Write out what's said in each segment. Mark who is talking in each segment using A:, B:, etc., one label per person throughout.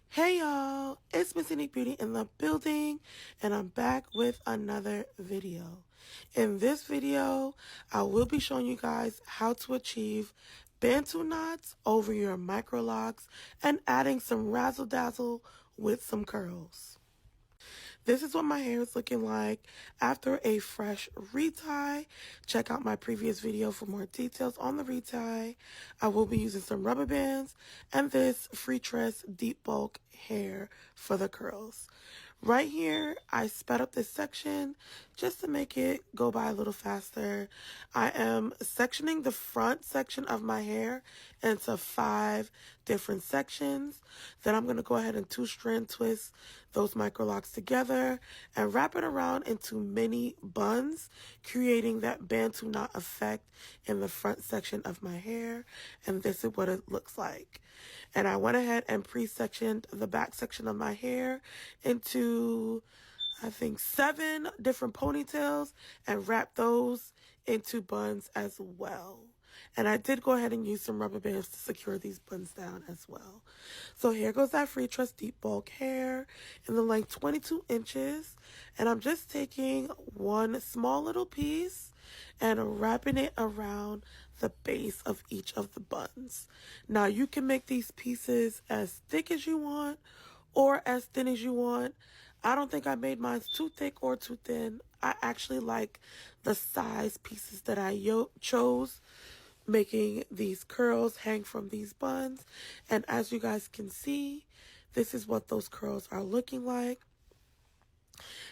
A: Hey y'all, it's MissUniqueBeautii in the building, and I'm back with another video. In this video, I will be showing you guys how to achieve Bantu knots over your Microlocs and adding some razzle dazzle with some curls. This is what my hair is looking like after a fresh retie. Check out my previous video for more details on the retie. I will be using some rubber bands and this free tress deep bulk hair for the curls. Right here, I sped up this section just to make it go by a little faster. I am sectioning the front section of my hair into 5 different sections. Then I'm going to go ahead and 2-strand twist those Microlocs together and wrap it around into mini buns, creating that Bantu knot effect in the front section of my hair. And this is what it looks like. And I went ahead and pre-sectioned the back section of my hair into, I think, 7 different ponytails and wrap those into buns as well. And I did go ahead and use some rubber bands to secure these buns down as well. So here goes that free tress deep bulk hair in the length 22 inches. And I'm just taking one small little piece and wrapping it around the base of each of the buns. Now you can make these pieces as thick as you want or as thin as you want. I don't think I made mine too thick or too thin. I actually like the size pieces that I chose, making these curls hang from these buns. And as you guys can see, this is what those curls are looking like.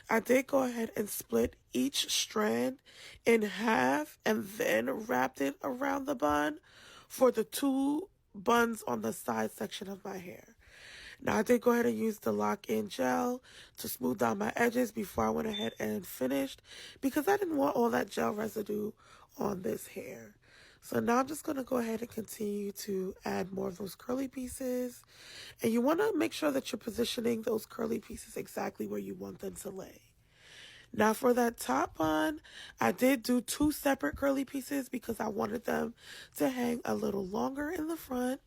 A: I did go ahead and split each strand in half and then wrapped it around the bun for the 2 buns on the side section of my hair. Now I did go ahead and use the lock-in gel to smooth down my edges before I went ahead and finished, because I didn't want all that gel residue on this hair. So now I'm just going to go ahead and continue to add more of those curly pieces. And you want to make sure that you're positioning those curly pieces exactly where you want them to lay. Now for that top bun, I did do 2 separate curly pieces because I wanted them to hang a little longer in the front.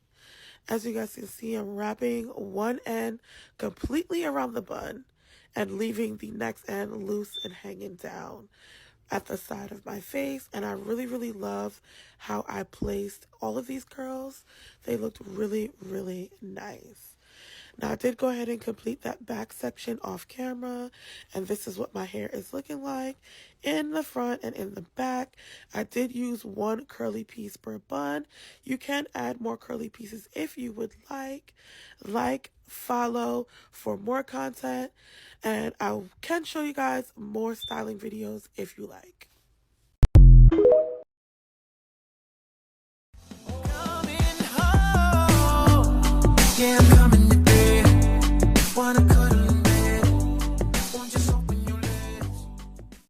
A: As you guys can see, I'm wrapping one end completely around the bun and leaving the next end loose and hanging down at the side of my face. And I really love how I placed all of these curls. They looked really nice. Now I did go ahead and complete that back section off camera, and this is what my hair is looking like in the front and in the back. I did use 1 curly piece per bun. You can add more curly pieces if you would like. Follow for more content, and I can show you guys more styling videos if you like.